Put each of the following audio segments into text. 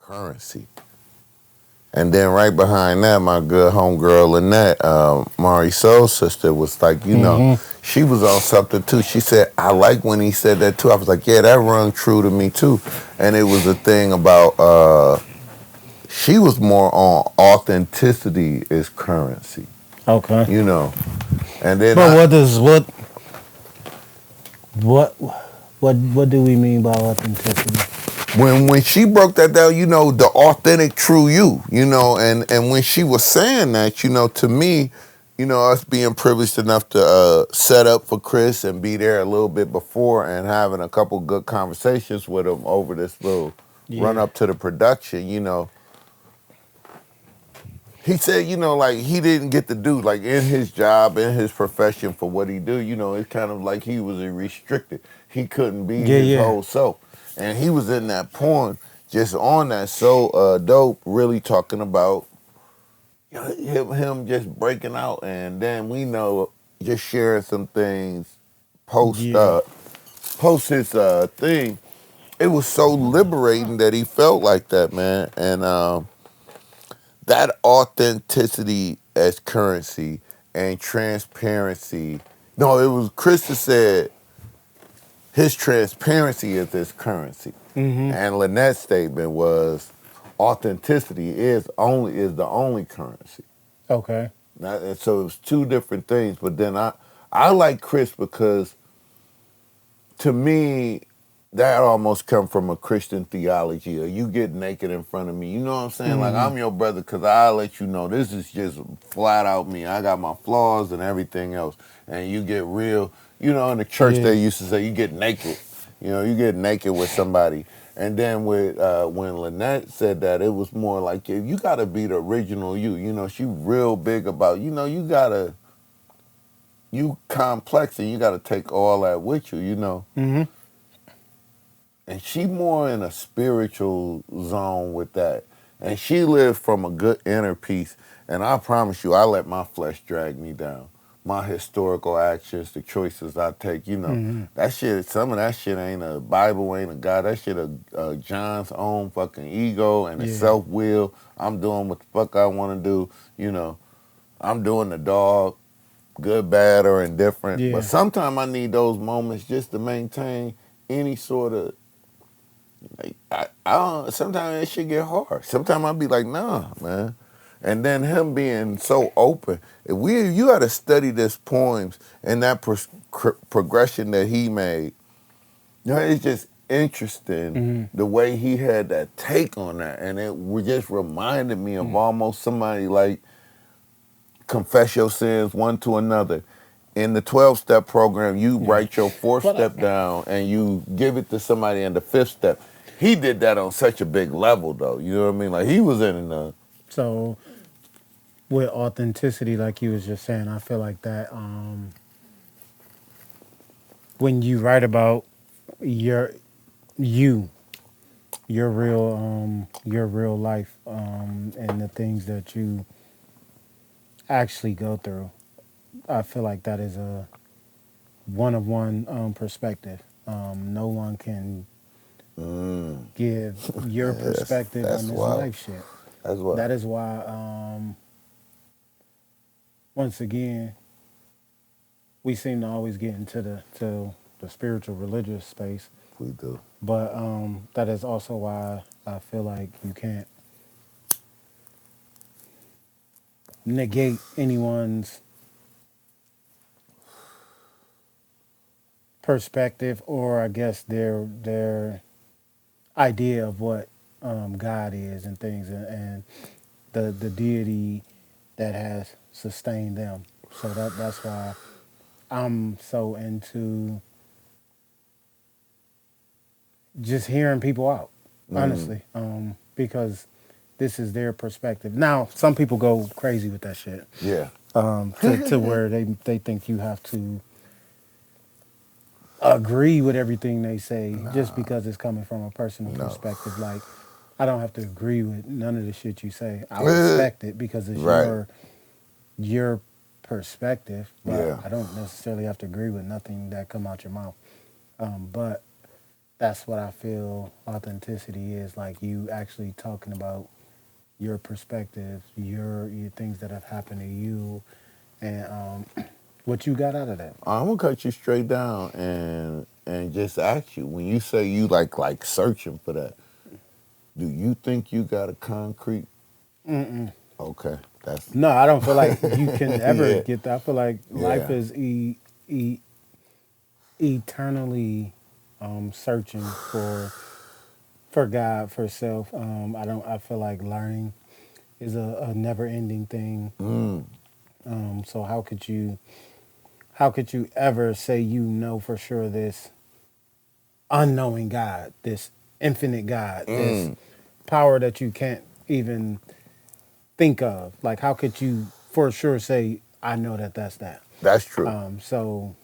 currency. And then right behind that, my good homegirl Lynette, Mari Soul's sister, was like, she was on something too. She said, I like when he said that too. I was like, yeah, that rung true to me too. And it was a thing about, she was more on authenticity is currency, Okay. you know. And then But what do we mean by authenticity? when she broke that down, the authentic true you, and when she was saying that, to me, us being privileged enough to set up for Chris and be there a little bit before and having a couple good conversations with him over this little run Yeah. up to the production, he said, like he didn't get to do like in his job, in his profession for what he do, it's kind of like he was restricted. He couldn't be Yeah, his yeah. whole self. And he was in that poem just on that so dope, really talking about him just breaking out, and then we know just sharing some things post Yeah. post his thing. It was so liberating that he felt like that, man. And that authenticity as currency and transparency. No, it was Chris that said his transparency is his currency. Mm-hmm. And Lynette's statement was authenticity is the only currency. Okay. And so it was two different things. But then I like Chris because to me that almost come from a Christian theology. Or you get naked in front of me. You know what I'm saying? Like Mm-hmm. I'm your brother because I'll let you know this is just flat out me. I got my flaws and everything else. And you get real. In the church Yeah. they used to say you get naked. You get naked with somebody. And then with when Lynette said that, it was more like you got to be the original you. She real big about you complex and you got to take all that with you. Mm-hmm. And she more in a spiritual zone with that. And she lived from a good inner peace. And I promise you, I let my flesh drag me down. My historical actions, the choices I take, Mm-hmm. that shit, some of that shit ain't a Bible, ain't a God. That shit a John's own fucking ego and a Yeah. self-will. I'm doing what the fuck I want to do, I'm doing the dog, good, bad, or indifferent. But Yeah. sometimes I need those moments just to maintain any sort of like, I don't. Sometimes it should get hard. Sometimes I'll be like, nah, man. And then him being so open. You got to study this poems and that progression that he made. It's just interesting Mm-hmm. the way he had that take on that, and just reminded me of almost somebody like confess your sins one to another. In the 12-step program, you Yeah. write your fourth But step down and you give it to somebody in the fifth step. He did that on such a big level, though. You know what I mean? Like he was in the so with authenticity, like you was just saying, I feel like that when you write about your you, your real life, and the things that you actually go through, I feel like that is a one of one perspective. No one can give your that's perspective on that's this wild. life shit. That's wild. That is why, once again, we seem to always get into the spiritual religious space. We do. But that is also why I feel like you can't negate anyone's perspective, or I guess their idea of what God is and things, and the deity that has sustained them. So that's why I'm so into just hearing people out, Mm. honestly, because this is their perspective. Now, some people go crazy with that shit, Yeah. to where they think you have to agree with everything they say just Nah. because it's coming from a personal No. perspective. Like, I don't have to agree with none of the shit you say. I respect it because it's Right. your perspective, but Yeah. I don't necessarily have to agree with nothing that come out your mouth. But that's what I feel authenticity is, like you actually talking about your perspective, your things that have happened to you, and what you got out of that. I'm gonna cut you straight down and just ask you, when you say you like searching for that, do you think you got a concrete? Mm-mm. Okay, that's No, I don't feel like you can ever yeah, get that. I feel like life yeah. is e- eternally searching for God, for self. I don't. I feel like learning is a never ending thing. Mm, So how could you ever say you know for sure this unknowing God, this infinite God, this mm, power that you can't even think of? Like, how could you for sure say, I know that that's that? that's true. So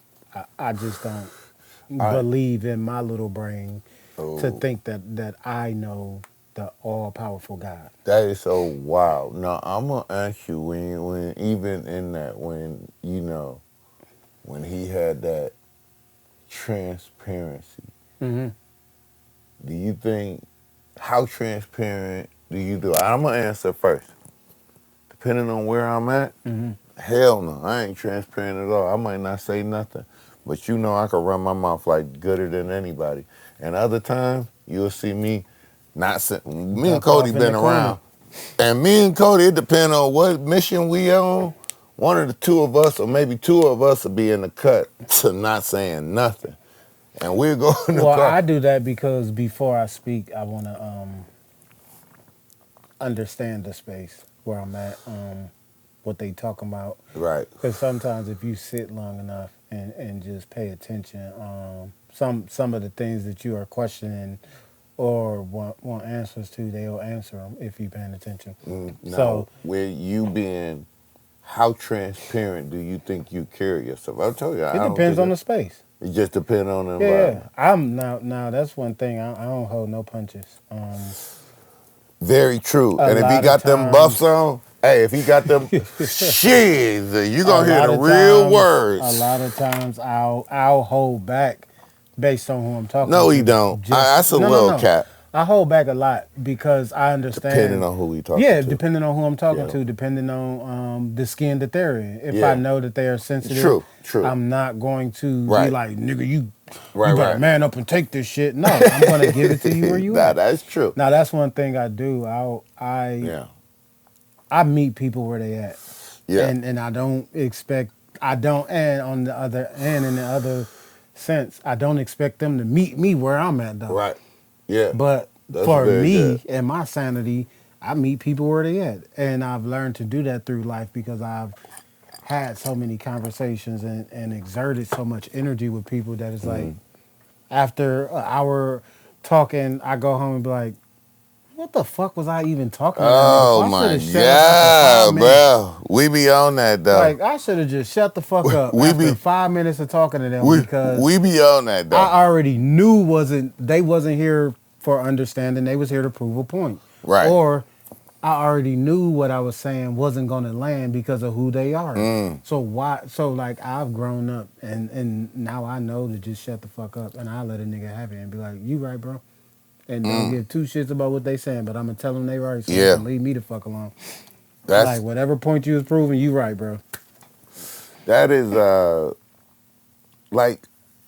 I just don't I believe in my little brain to oh, think that I know the all powerful God. that is so wild. Now I'm gonna ask you, when even in that, when when he had that transparency, Mm-hmm. do you think, how transparent do you do? I'm gonna answer first. Depending on where I'm at, Mm-hmm. hell no, I ain't transparent at all. I might not say nothing, but I can run my mouth like gooder than anybody. And other times, you'll see me not sitting. Me and Duck Cody off in the been corner. around, and me and Cody, it depends on what mission we on. One of the two of us, or maybe two of us, will be in the cut to not saying nothing, and we'll go in the Well, car. I do that because before I speak, I want to understand the space where I'm at, what they talking about. Right. Because sometimes if you sit long enough and just pay attention, some of the things that you are questioning or want answers to, they'll answer them if you paying attention. Now, So with you being, how transparent do you think you carry yourself? I told you, it I don't depends think on the space. it just depends on the Yeah, yeah. environment. I'm now. That's one thing. I don't hold no punches. Very true. A And if he lot of got them buffs times, on, hey, if he got them, shit, you a gonna hear lot the of real times, a words. lot of times, I'll hold back based on who I'm talking No, he to. don't. Just That's a no, no, little no. cap, I hold back a lot because I depending understand. on who he talking Yeah, to. depending on who I'm talking Yeah, to, depending on the skin that they're in. If I yeah. know that they are sensitive, True, true. I'm not going to be Right, like, nigga, you right, better right. man up and take this shit. No, I'm gonna give it to you where you Nah, at. that's true. Now that's one thing I do. Yeah, I meet people where they at, yeah. and I don't expect. I don't, and on the other, and in the other sense, I don't expect them to meet me where I'm at though. Right. Yeah, But that's for very good. me and my sanity, I meet people where they at, and I've learned to do that through life because I've had so many conversations and exerted so much energy with people that it's like after an hour talking, I go home and be like, what the fuck was I even talking to that nigga Oh for? I should my have shut up after 5 God, minutes. bro. We be on that though. Like I should have just shut the fuck up We after be 5 minutes of talking to them we because we be on that though. I already knew they wasn't here for understanding. They was here to prove a point. Right. Or I already knew what I was saying wasn't gonna land because of who they are. Mm, So why so like I've grown up and now I know to just shut the fuck up and I let a nigga have it and be like, you right, bro. And don't mm. give two shits about what they saying, but I'm gonna tell them they right so they Yeah. can leave me the fuck alone. Like That's whatever point you was proving, you right, bro. that is like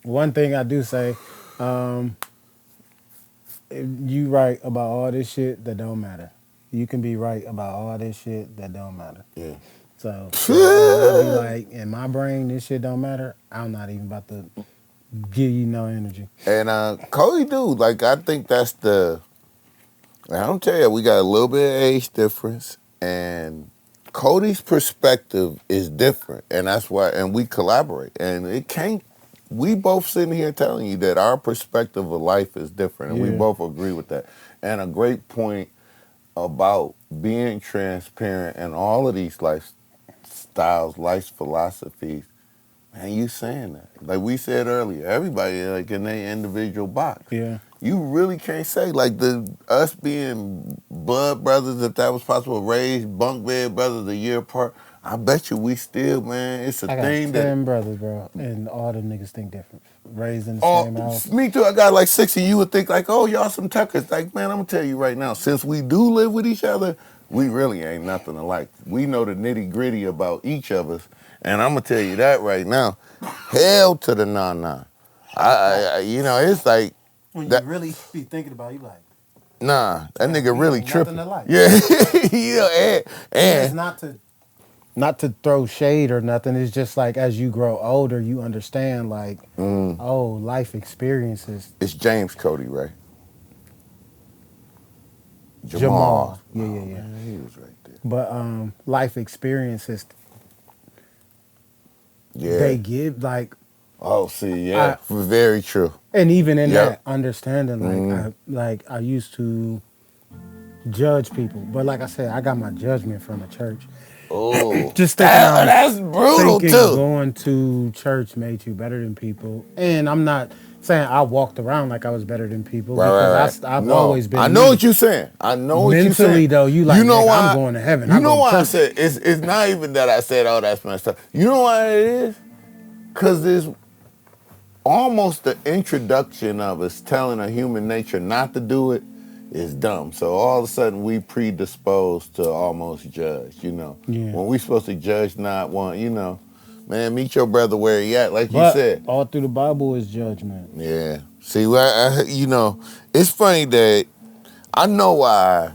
One thing I do say, um, you right about all this shit that don't matter. You can be right about all this shit that don't matter. yeah. So when I be like, in my brain, this shit don't matter, I'm not even about to give you no energy. And Cody do, like, I think that's the, I don't tell you, we got a little bit of age difference, and Cody's perspective is different, and that's why, and we collaborate, and it can't. We both sitting here telling you that our perspective of life is different, and we Yeah, both agree with that. And a great point about being transparent and all of these lifestyles, life philosophies. Man, you saying that. Like we said earlier, everybody like in their individual box. yeah. You really can't say like us being blood brothers, if that was possible, raised bunk bed brothers a year apart. I bet you we still, man, it's a I got thing that 10 brothers, bro, and all them niggas think different. raised in the Oh, same house. me too. I got like 60. You would think like, oh, y'all some Tuckers. Like, man, I'm gonna tell you right now. Since we do live with each other, we really ain't nothing alike. We know the nitty gritty about each of us, and I'm gonna tell you that right now. Hell to the nah. You know, it's like When you that. really be thinking about it, you like, Nah, that damn, nigga we really ain't nothing tripping. alike. Yeah, yeah, And it's and not to throw shade or nothing. It's just like as you grow older, you understand like, oh, life experiences. it's James Cody, right? Jamal. Jamal, yeah, yeah, Oh yeah. man, he was right there. But life experiences Yeah. they give like Oh, see, yeah, I very true. and even in Yep. that understanding, I used to judge people, but like I said, I got my judgment from the church. Oh, Just that's brutal thinking too. going to church made you better than people, and I'm not saying I walked around like I was better than people because Right. I've No, always I been know me. what you're saying. I know what you're saying. Mentally though, you You like, know nigga, I'm why? going to heaven. You I know go to why I church. said it's not even that I said, oh, that's messed up. You know why it is? Because it's almost the introduction of us telling a human nature not to do it is dumb. So all of a sudden we predisposed to almost judge, you know. Yeah, When we supposed to judge not one, you know, man, meet your brother where he at, like you but said. all through the Bible is judgment. Yeah. See, you know, it's funny that I know why.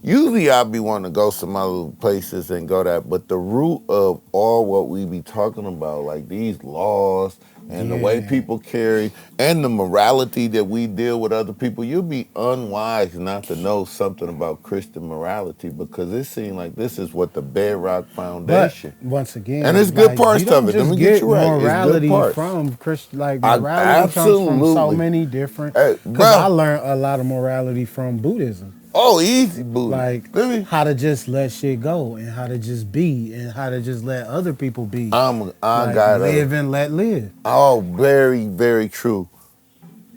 Usually I'll be wanting to go some other places and go that, but the root of all what we be talking about, like these laws and the way Yeah, people carry and the morality that we deal with other people, you'll be unwise not to know something about Christian morality because it seems like this is what the bedrock but foundation. once And it's again, good like you parts of don't it. Let just me get get you right. It's good morality parts. from Christian. Like I morality comes from so absolutely, many different. hey, Because I bro. learned a lot of morality from Buddhism. Oh, easy, booty. Like Let me. how to just let shit go and how to just be and how to just let other people be. I Like gotta. live and let live. Oh, very, very true.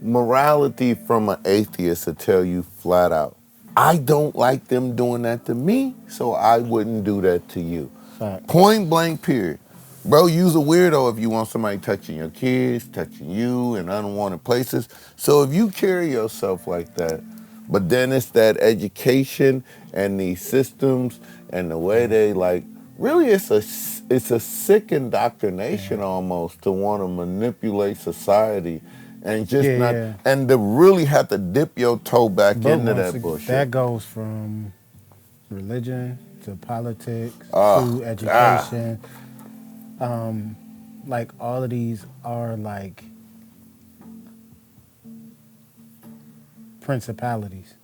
Morality from an atheist will tell you flat out. I don't like them doing that to me, so I wouldn't do that to you. Facts. Point blank, period. Bro, you's a weirdo if you want somebody touching your kids, touching you in unwanted places. So if you carry yourself like that, but then it's that education and these systems and the way they like, really it's a sick indoctrination Yeah. almost to want to manipulate society and just Yeah, not, yeah. and to really have to dip your toe back But into once that again, bullshit. that goes from religion to politics Oh, to God. education. Like all of these are like principalities.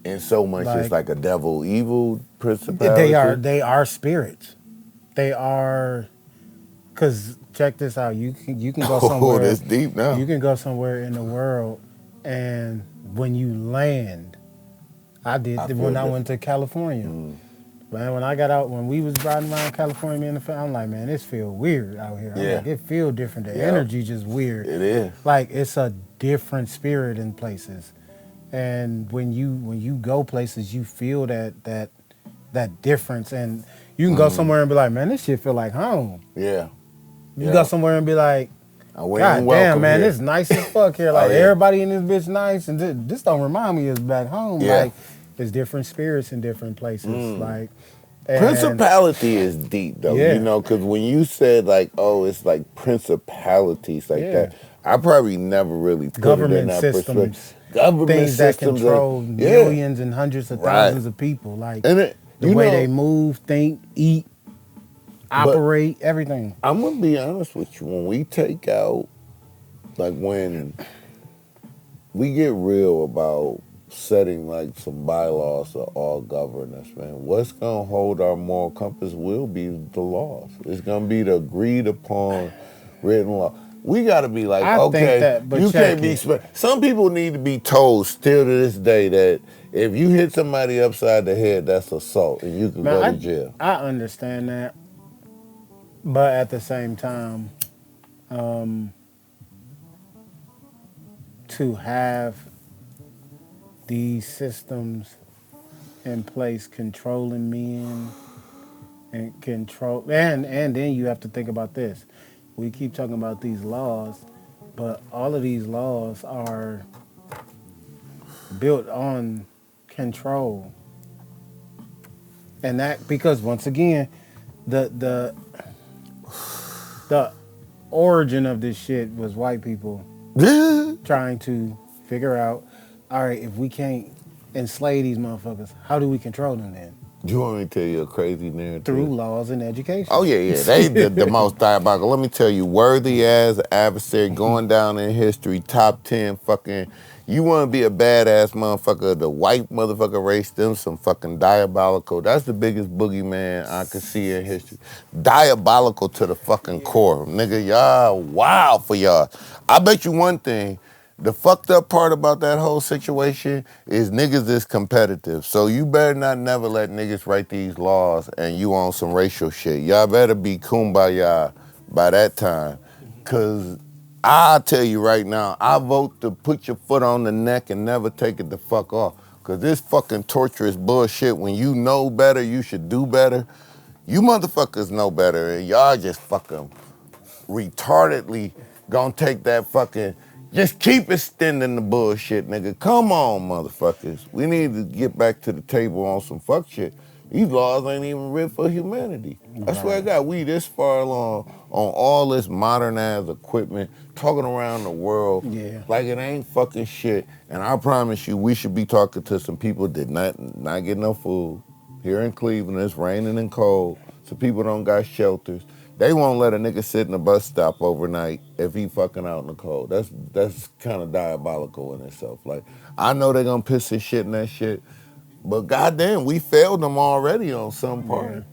And so much it's Like like a devil evil they are principality. they are spirits. They are because check this out. You can go Oh, somewhere. that's deep now. You can go somewhere in the world, and when you land, I did I feel when I went different. to California. Man, when I got out, when we was riding around California, me and the family, I'm like, man, this feel weird out here. I'm Yeah. like, it feel different. The Yep. energy just weird. It is. Like it's a different spirit in places. And when you go places, you feel that difference. And you can go somewhere and be like, man, this shit feel like home. Yeah. You can go Yeah. somewhere and be like, We ain't God damn, welcome man, here. this nice as fuck here. Oh Like yeah. everybody in this bitch nice, and this don't remind me of back home. Yeah. Like there's different spirits in different places. Like and Principality is deep though, you yeah, know, because when you said like, oh, it's like principalities like yeah, that, I probably never really put it in government that perspective. systems, Government things that systems and control yeah, millions and hundreds of right. thousands of people. Like And it, the you way they know, move, think, eat, but operate, everything. I'm gonna be honest with you. When we take out, like when we get real about setting like some bylaws to all governance, man, what's gonna hold our moral compass will be the laws. It's gonna be the agreed upon written law. We gotta be like, I think okay, that, but you can't check be. it. Some people need to be told still to this day that if you hit somebody upside the head, that's assault, and you could go to Man, jail. I understand that, but at the same time, um, to have these systems in place controlling men and then you have to think about this. we keep talking about these laws, but all of these laws are built on control, and that because once again, the the the origin of this shit was white people trying to figure out, all right, if we can't enslave these motherfuckers, how do we control them then? You want me to tell you a crazy Through narrative? laws and Oh education. yeah, yeah. They the most diabolical. Let me tell you, worthy as adversary going down in history, top 10 fucking. You want to be a badass motherfucker? The white motherfucker race them some fucking diabolical. That's the biggest boogeyman I could see in history. Diabolical to the fucking core, nigga. Y'all wild for y'all. I bet you one thing. The fucked up part about that whole situation is niggas is competitive. So you better not never let niggas write these laws and you on some racial shit. Y'all better be kumbaya by that time. Cause I tell you right now, I vote to put your foot on the neck and never take it the fuck off. Cause this fucking torturous bullshit, when you know better, you should do better. You motherfuckers know better and y'all just fucking retardedly gonna take that fucking, just keep extending the bullshit, nigga. Come on, motherfuckers. We need to get back to the table on some fuck shit. These laws ain't even written for humanity. I swear to Right. God, we this far along on all this modern ass equipment, talking around the world Yeah. like it ain't fucking shit. And I promise you, we should be talking to some people that not get no food. Here in Cleveland, it's raining and cold, so people don't got shelters. They won't let a nigga sit in a bus stop overnight if he fucking out in the cold. That's kind of diabolical in itself. Like, I know they gonna piss his shit in that shit, but goddamn, we failed them already on some Yeah. part.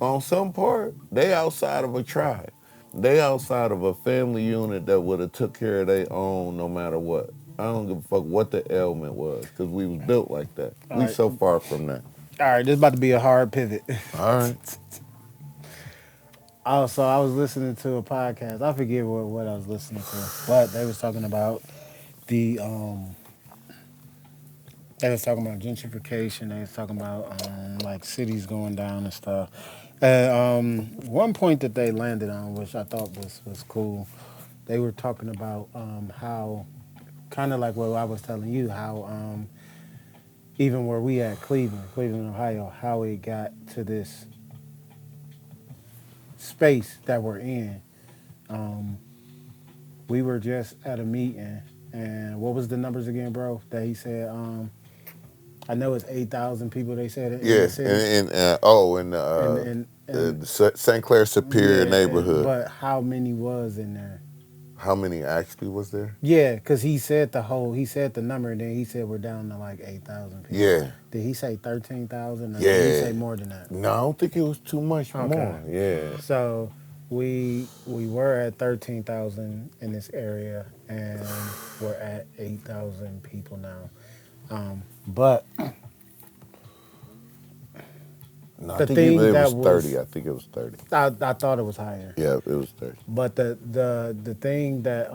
On some part, they outside of a tribe. They outside of a family unit that would have took care of their own no matter what. I don't give a fuck what the ailment was, because we was built like that. All We right. so far from that. All right. This is about to be a hard pivot. All right. Also, I was listening to a podcast. I forget what I was listening to, but they was talking about the they was talking about gentrification. They was talking about like cities going down and stuff. And one point that they landed on, which I thought was cool, they were talking about how kind of like what I was telling you, how even where we at Cleveland, Ohio, how it got to this space that we're in. Um, we were just at a meeting, and what was the numbers again, bro? That he said. I know it's 8,000 people. They said in Yeah, the city, and the St. Clair Superior yeah, neighborhood. but how many was in there? How many actually was there? Yeah, because he said the number, and then he said we're down to like 8,000 people. Yeah, Did he say 13,000, or did he yeah. say more than that? No, I don't think it was too much Okay, more. Yeah. so we were at 13,000 in this area, and we're at 8,000 people now. But No, I the think it thing that was 30. was, I think it was 30. I thought it was higher. Yeah, it was 30. But the thing that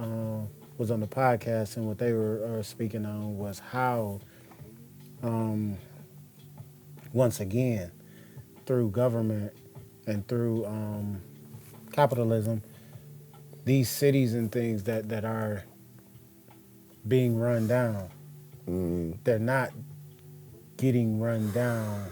was on the podcast and what they were speaking on was how, um, once again, through government and through capitalism, these cities and things that are being run down, Mm. they're not getting run down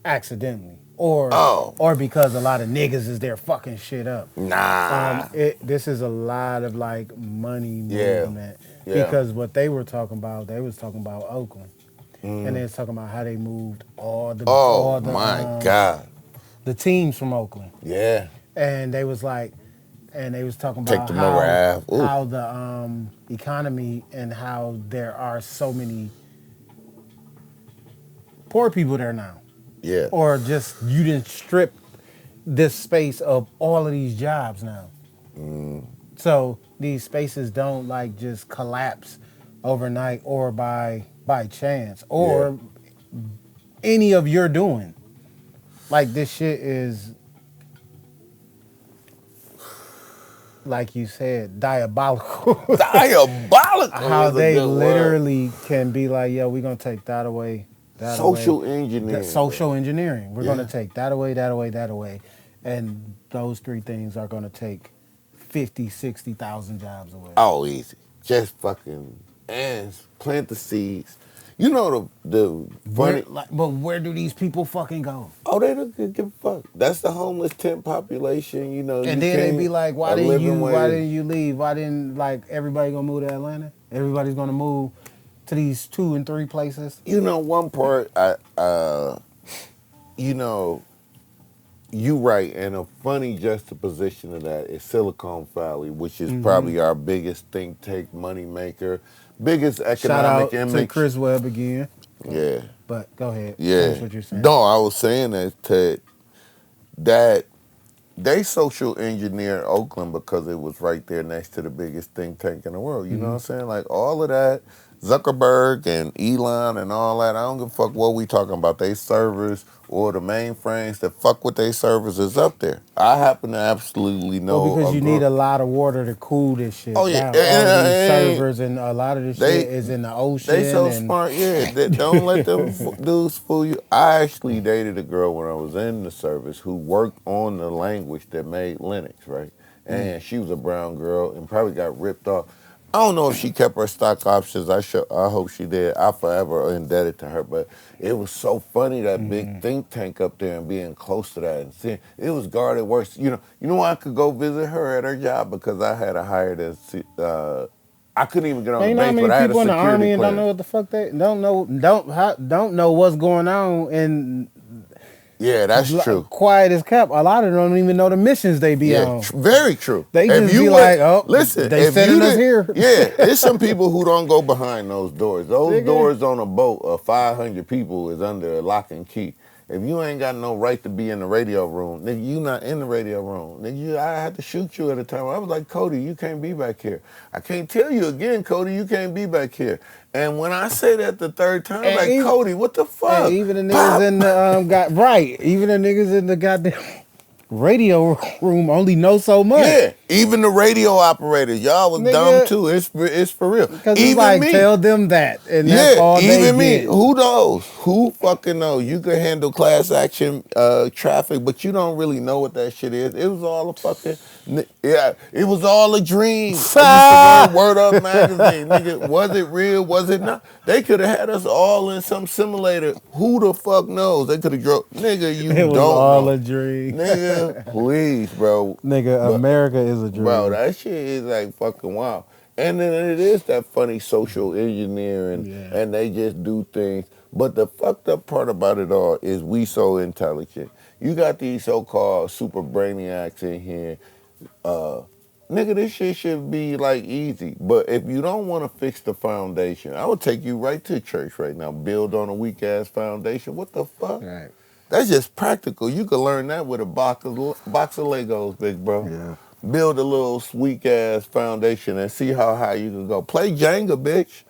accidentally Oh, or because a lot of niggas is there fucking shit up. nah. This is a lot of like money Yeah, movement yeah. because what they were talking about, they was talking about Oakland, and they Mm. was talking about how they moved all the Oh all the my um God. the teams from Oakland, Yeah. and they was like, and they was talking Take about the lower half. Ooh. how the economy and how there are so many poor people there now, Yeah. or just you didn't strip this space of all of these jobs now. Mm. So these spaces don't like just collapse overnight or by chance Yeah. or any of your doing. Like this shit is, like you said, diabolical. Diabolical How is a they good word. literally can be like, yo, we're gonna take that away, that away. Social engineering, Social bro. engineering. We're Yeah. gonna take that away, that away, that away. And those three things are gonna take 50, 60,000 jobs away. Oh, easy. Just fucking ants, plant the seeds. You know the Where funny. like, but where do these people fucking go? Oh, they don't give a fuck. That's the homeless tent population. You know, And you then they be can't like, a living why wage. didn't you leave? Why didn't like everybody gonna move to Atlanta? Everybody's gonna move to these 2 and 3 places. You know, one part you know, you right, and a funny juxtaposition of that is Silicon Valley, which is Hmm. probably our biggest think tank money maker, biggest Shout economic out to image. Chris Webb again. Yeah, But go ahead, finish yeah. what you're saying. No, I was saying that they social engineered Oakland because it was right there next to the biggest think tank in the world. You know what Hmm. I'm saying? Like all of that, Zuckerberg and Elon and all that. I don't give a fuck what we talking about. They servers or the mainframes that fuck with they servers is up there. I happen to absolutely Well, know because a you need girl. a lot of water to cool this Oh shit yeah, down. All of these and servers and a lot of this shit they is in the they ocean so and smart. Yeah, don't let them dudes fool you. I actually dated a girl when I was in the service who worked on the language that made Linux, right? mm. And she was a brown girl and probably got ripped off. I don't know if she kept her stock options. I hope she did. I forever indebted to her. But it was so funny that big Mm-mm. think tank up there and being close to that and seeing it was guarded worse. You know why I could go visit her at her job because I had a hired as I couldn't even get on Man, the you know how base, but many I had a people in the security army and don't know clearance. what the fuck they don't know what's going on and Yeah, that's true. quiet as kept. A lot of them don't even know the missions they be Yeah, on. very true. They If just you be would like, oh, listen, they if you sending us did, here. yeah, it's some people who don't go behind those doors. Those Nigga. doors on a boat of 500 people is under a lock and key. If you ain't got no right to be in the radio room, nigga, you not in the radio room. I had to shoot you at a time. I was like, Cody, you can't be back here. I can't tell you again, Cody, you can't be back here. And when I say that the third time, And like, even, Cody, what the and fuck? even the niggas Pop! in the got right. Even the niggas in the goddamn radio room only know so much. Yeah, even the radio operators, y'all was dumb Nigga, too. It's for real. because it's Even like me. tell them that and that's Yeah, all they even me. get. Who knows? Who fucking knows? You can handle class action traffic, but you don't really know what that shit is. It was all a fucking yeah. It was all a dream. I used to run Word Up magazine, nigga. Was it real? Was it not? They could have had us all in some simulator. Who the fuck knows? They could have drove. Nigga, you It was don't all a know. dream. Nigga, please, bro. Nigga, But America is a bro, dream. that shit is like fucking wild. And then it is that funny social engineering, Yeah. and they just do things. But the fucked up part about it all is we so intelligent. You got these so-called super brainiacs in here. Uh, Nigga, this shit should be like easy. But if you don't want to fix the foundation, I would take you right to church right now. Build on a weak ass foundation. What the fuck? Right. That's just practical. You could learn that with a box of Legos, big bro. Yeah. Build a little weak ass foundation and see how high you can go. Play Jenga, bitch.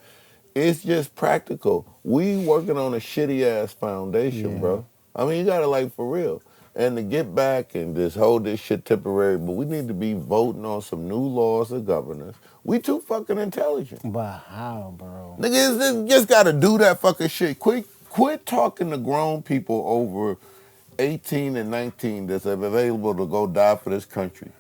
It's just practical. We working on a shitty ass foundation, Yeah. bro. I mean, you gotta like for real. And to get back and just hold this shit temporary, but we need to be voting on some new laws of governance. We too fucking intelligent. But how, bro? Niggas just gotta do that fucking shit. Quit talking to grown people over 18 and 19 that's available to go die for this country.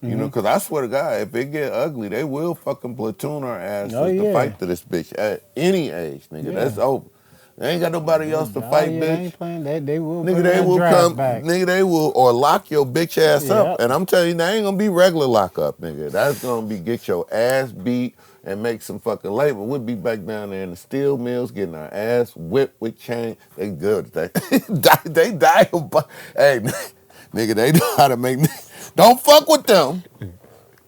You know, Hmm. because I swear to God, if it get ugly, they will fucking platoon our Oh asses to yeah. fight to this bitch at any age, nigga. That's Yeah. over. They ain't got nobody else to Oh fight, yeah, I bitch. ain't playing. They will Nigga, bring they that will draft come, back. nigga, they will, or lock your bitch ass up. Yep. And I'm telling you, that ain't gonna be regular lockup, nigga. That's gonna be get your ass beat and make some fucking labor. We'll be back down there in the steel mills getting our ass whipped with chain. They good. They die. Hey, nigga, they know how to make, don't fuck with them.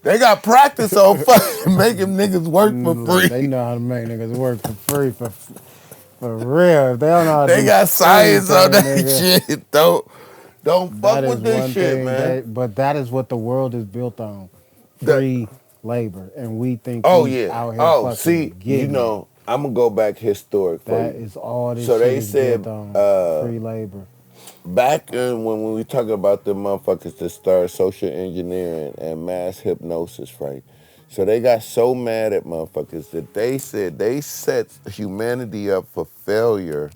They got practice on fucking making niggas work for Look, they free. know how to make niggas work for free for real. If they don't know how to They do got science on anything, that nigga, shit. Don't that fuck is with this one shit, thing. man. But that is what the world is built on: The, free labor, and we think oh we yeah. out here Oh, see, fucking getting it. I'm gonna go back historic for That you. is all this So shit they is built said on: free labor. back in when we talking about the motherfuckers that start social engineering and mass hypnosis, right? So they got so mad at motherfuckers that they said they set humanity up for failure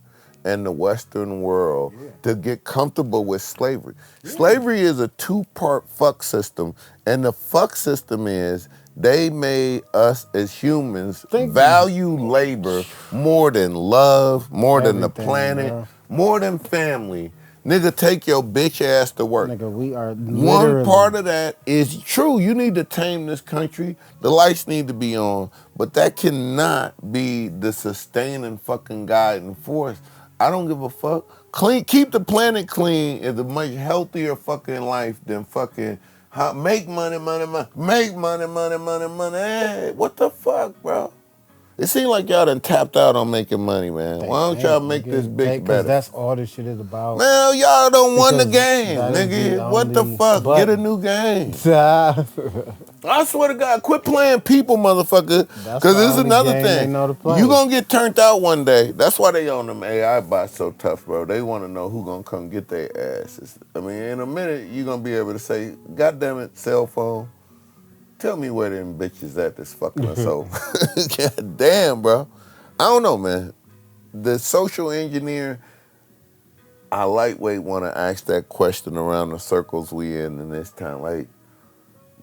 and the Western world Yeah. to get comfortable with slavery. Slavery is a two-part fuck system, and the fuck system is they made us as humans Think value labor more than love, more than the everything, planet, bro. more than family. Nigga, take your bitch ass to work. Nigga, we are One part literally. of that is true. You need to tame this country. The lights need to be on, but that cannot be the sustaining fucking guiding force. I don't give a fuck. Clean, keep the planet clean is a much healthier fucking life than fucking make money, money, money, make money, money, money, money. Hey, what the fuck, bro? It seems like y'all done tapped out on making money, man. They Why don't y'all think, make this nigga. They, bitch cause better? that's all this shit is about. Man, y'all don't won the Because game, that is the nigga. What the only. fuck? Get But a new game. that's I swear to God, quit playing people, motherfucker. Cause the this is only another game they thing. know to You play. gonna get turned out one day. That's why they on them AI bots so tough, bro. They wanna know who gonna come get their asses. I mean, in a minute, you gonna be able to say, God damn it, cell phone, tell me where them bitches at that's fucking us over. God damn, bro. I don't know, man. The social engineer, I lightweight wanna ask that question around the circles we in this time. Like,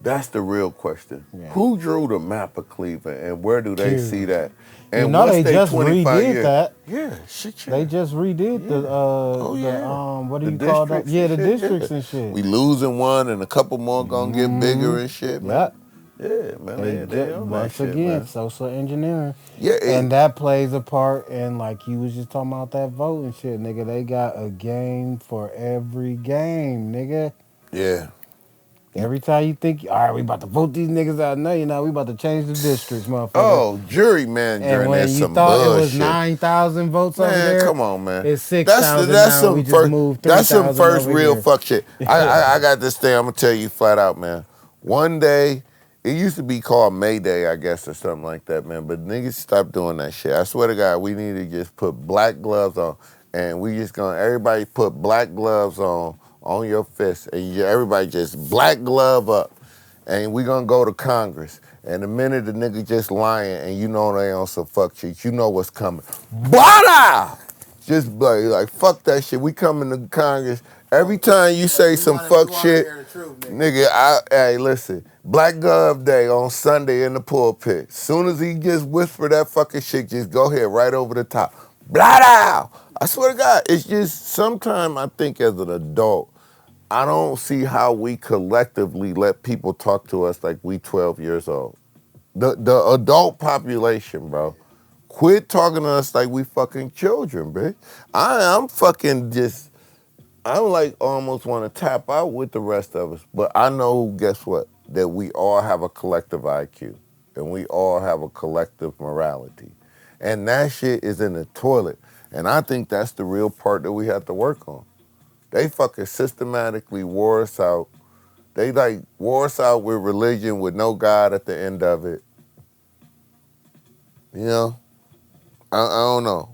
that's the real question. Yeah. Who drew the map of Cleveland and where do they see Period. that? You And know what's they their just 25 redid years? that. Yeah, shit, They yeah. just redid Yeah. Oh, yeah. what do The you call that? districts Yeah, and the shit, yeah. districts and shit. We losing one and a couple more gonna get bigger and shit, man. Yep. Yeah, man, They they just on that once shit, again man. social engineering, Yeah, and that plays a part in like you was just talking about that vote and shit, nigga. They got a game for every game, nigga. yeah. Every time you think, all right, we about to vote these niggas out, no, you know, we about to change the districts, motherfucker. Oh, jury And mandarin when is you some thought it was bullshit. 9,000 votes over Man, there, come on, man. it's six That's thousand that's now. We some just first moved that's some 3,000 first over real here. fuck shit. I got this thing. I'm gonna tell you flat out, man. One day, it used to be called May Day, I guess, or something like that, man. But niggas stop doing that shit. I swear to God, we need to just put black gloves on, and we just gonna everybody put black gloves on your fist, and everybody just black glove up, and we gonna go to Congress. And the minute the nigga just lying and you know they on some fuck shit, you know what's coming. Bada! Just like fuck that shit. We coming to Congress. Every time you say some fuck shit, nigga, hey, listen. Black Glove Day on Sunday in the pulpit. Soon as he just whisper that fucking shit, just go ahead right over the top. Bada! I swear to God, it's just sometimes I think as an adult, I don't see how we collectively let people talk to us like we 12 years old. The adult population, bro. Quit talking to us like we fucking children, bitch. I'm fucking just, I'm like almost want to tap out with the rest of us. But I know, guess what? That we all have a collective IQ and we all have a collective morality. And that shit is in the toilet. And I think that's the real part that we have to work on. They fucking systematically wore us out. They like wore us out with religion with no God at the end of it. You know? I don't know.